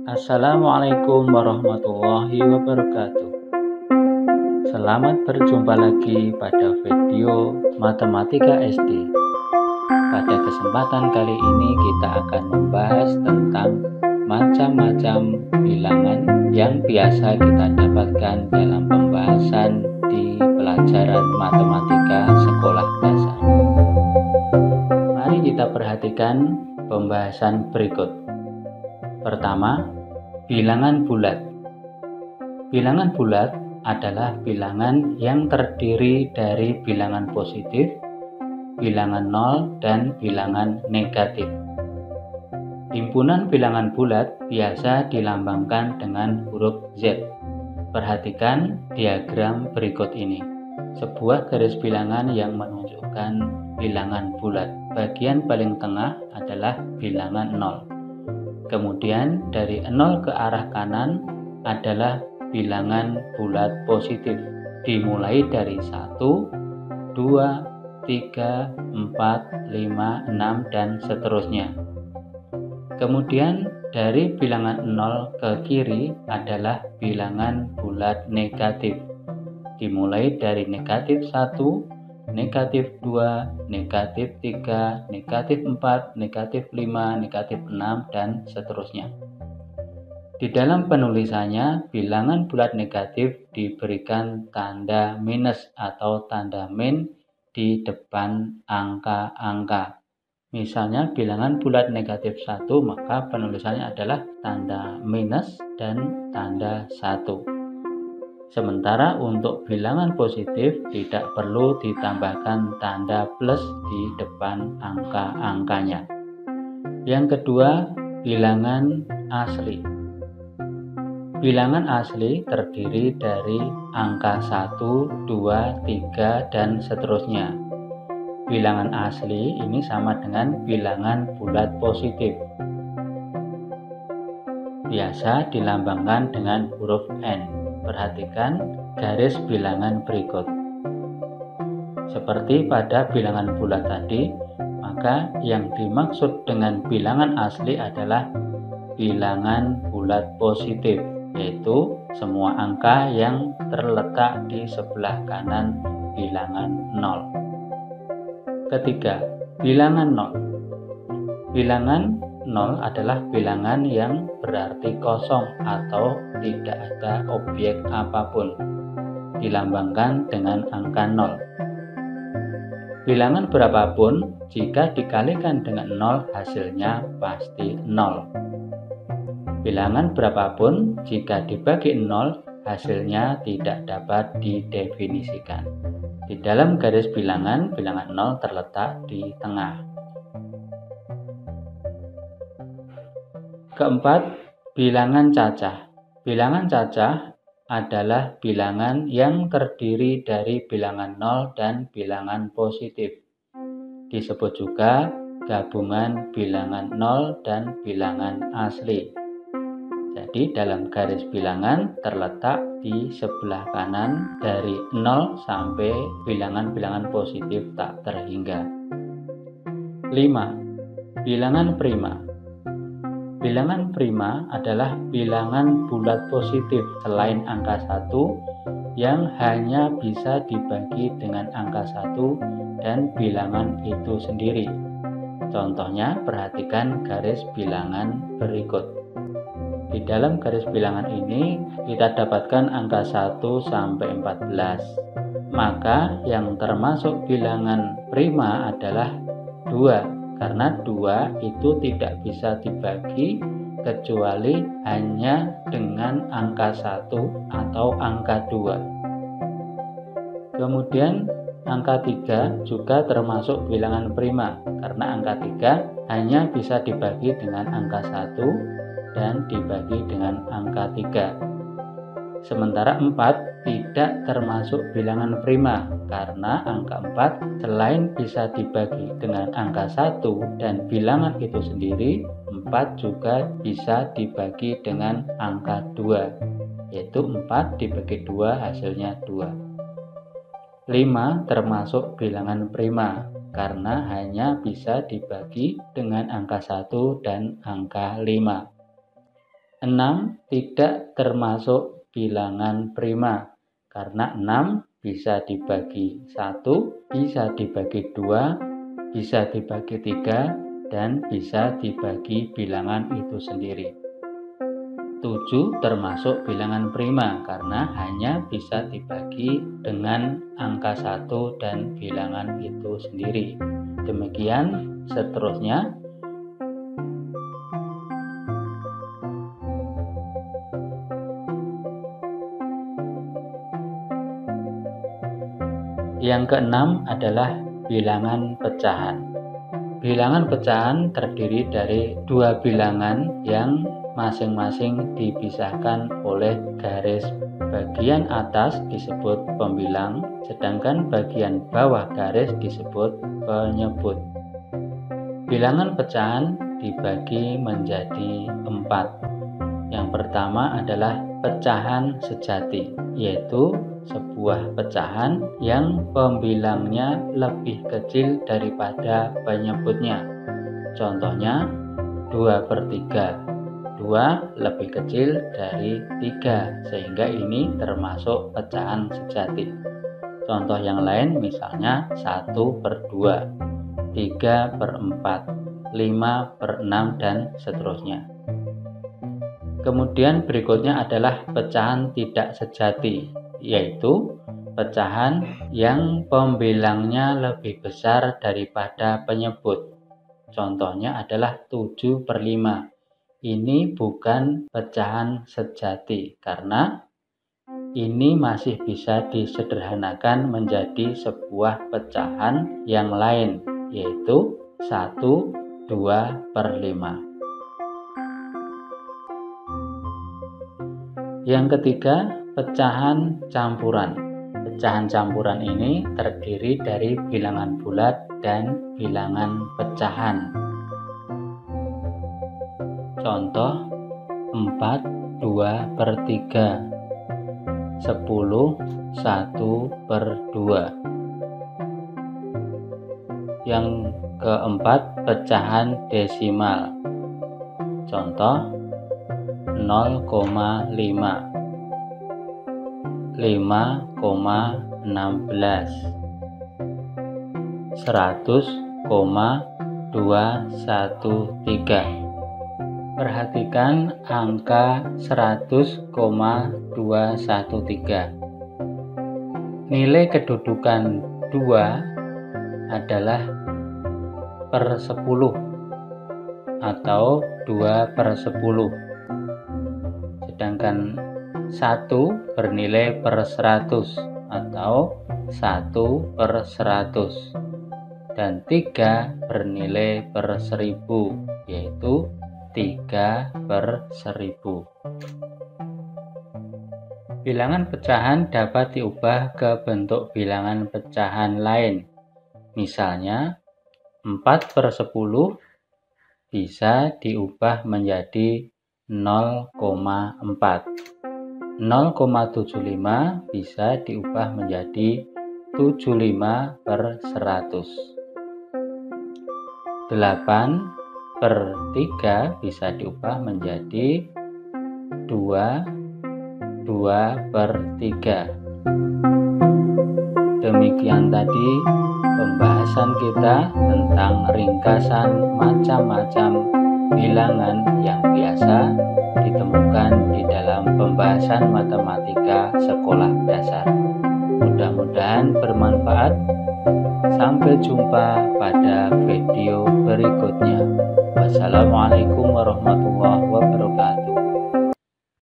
Assalamualaikum warahmatullahi wabarakatuh. Selamat berjumpa lagi pada video Matematika SD. Pada kesempatan kali ini kita akan membahas tentang macam-macam bilangan yang biasa kita dapatkan dalam pembahasan di pelajaran matematika sekolah dasar. Mari kita perhatikan pembahasan berikut. Pertama, bilangan bulat. Bilangan bulat adalah bilangan yang terdiri dari bilangan positif, bilangan nol, dan bilangan negatif. Himpunan bilangan bulat biasa dilambangkan dengan huruf Z. Perhatikan diagram berikut ini. Sebuah garis bilangan yang menunjukkan bilangan bulat. Bagian paling tengah adalah bilangan nol. Kemudian dari 0 ke arah kanan adalah bilangan bulat positif. Dimulai dari 1, 2, 3, 4, 5, 6, dan seterusnya. Kemudian dari bilangan 0 ke kiri adalah bilangan bulat negatif. Dimulai dari negatif 1, negatif 2, negatif 3, negatif 4, negatif 5, negatif 6, dan seterusnya. Di dalam penulisannya, bilangan bulat negatif diberikan tanda minus atau tanda min di depan angka-angka. Misalnya bilangan bulat negatif 1, maka penulisannya adalah tanda minus dan tanda 1. Sementara untuk bilangan positif tidak perlu ditambahkan tanda plus di depan angka-angkanya. Yang kedua, bilangan asli. Bilangan asli terdiri dari angka 1, 2, 3, dan seterusnya. Bilangan asli ini sama dengan bilangan bulat positif. Biasa dilambangkan dengan huruf N. Perhatikan garis bilangan berikut. Seperti pada bilangan bulat tadi, maka yang dimaksud dengan bilangan asli adalah bilangan bulat positif, yaitu semua angka yang terletak di sebelah kanan bilangan 0. Ketiga, bilangan 0. Bilangan 0 adalah bilangan yang berarti kosong atau tidak ada objek apapun, dilambangkan dengan angka 0. Bilangan berapapun, jika dikalikan dengan 0 hasilnya pasti 0. Bilangan berapapun, jika dibagi 0 hasilnya tidak dapat didefinisikan. Di dalam garis bilangan 0 terletak di tengah. Keempat, bilangan cacah. Bilangan cacah adalah bilangan yang terdiri dari bilangan 0 dan bilangan positif. Disebut juga gabungan bilangan 0 dan bilangan asli. Jadi dalam garis bilangan terletak di sebelah kanan dari 0 sampai bilangan-bilangan positif tak terhingga. 5. Bilangan prima. Bilangan prima adalah bilangan bulat positif selain angka 1 yang hanya bisa dibagi dengan angka 1 dan bilangan itu sendiri. Contohnya, perhatikan garis bilangan berikut. Di dalam garis bilangan ini kita dapatkan angka 1 sampai 14. Maka yang termasuk bilangan prima adalah 2. Karena 2 itu tidak bisa dibagi kecuali hanya dengan angka 1 atau angka 2. Kemudian angka 3 juga termasuk bilangan prima karena angka 3 hanya bisa dibagi dengan angka 1 dan dibagi dengan angka 3. Sementara 4 tidak termasuk bilangan prima karena angka 4 selain bisa dibagi dengan angka 1 dan bilangan itu sendiri, 4 juga bisa dibagi dengan angka 2, yaitu 4 dibagi 2 hasilnya 2. 5 termasuk bilangan prima karena hanya bisa dibagi dengan angka 1 dan angka 5. 6 tidak termasuk bilangan prima karena 6 bisa dibagi 1, bisa dibagi 2, bisa dibagi 3, dan bisa dibagi bilangan itu sendiri. 7 termasuk bilangan prima karena hanya bisa dibagi dengan angka 1 dan bilangan itu sendiri. Demikian seterusnya. Yang keenam adalah bilangan pecahan. Bilangan pecahan terdiri dari dua bilangan yang masing-masing dipisahkan oleh garis bagian atas disebut pembilang, sedangkan bagian bawah garis disebut penyebut. Bilangan pecahan dibagi menjadi 4. Yang pertama adalah pecahan sejati, yaitu sebuah pecahan yang pembilangnya lebih kecil daripada penyebutnya. Contohnya 2/3. 2 lebih kecil dari 3, sehingga ini termasuk pecahan sejati. Contoh yang lain misalnya 1/2, 3/4, 5/6, dan seterusnya. Kemudian berikutnya adalah pecahan tidak sejati, yaitu pecahan yang pembilangnya lebih besar daripada penyebut. Contohnya adalah 7/5. Ini bukan pecahan sejati karena ini masih bisa disederhanakan menjadi sebuah pecahan yang lain, yaitu 1/2/5. Yang ketiga, pecahan campuran. Pecahan campuran ini terdiri dari bilangan bulat dan bilangan pecahan. Contoh 4/2/3, 10 1/2. Yang keempat, pecahan desimal. Contoh 0,5, 5,16, 100,213. Perhatikan angka 100,213. Nilai kedudukan 2 adalah per 10 atau 2/10. Sedangkan 1 bernilai per 100 atau 1/100. Dan 3 bernilai per 1000, yaitu 3/1000. Bilangan pecahan dapat diubah ke bentuk bilangan pecahan lain. Misalnya 4/10 bisa diubah menjadi 0,4. 0,75 bisa diubah menjadi 75/100. 8/3 bisa diubah menjadi 2/3. Demikian tadi pembahasan kita tentang ringkasan macam-macam bilangan yang biasa ditemukan di dalam pembahasan matematika sekolah dasar. Mudah-mudahan bermanfaat. Sampai jumpa pada video berikutnya. Wassalamualaikum warahmatullahi wabarakatuh.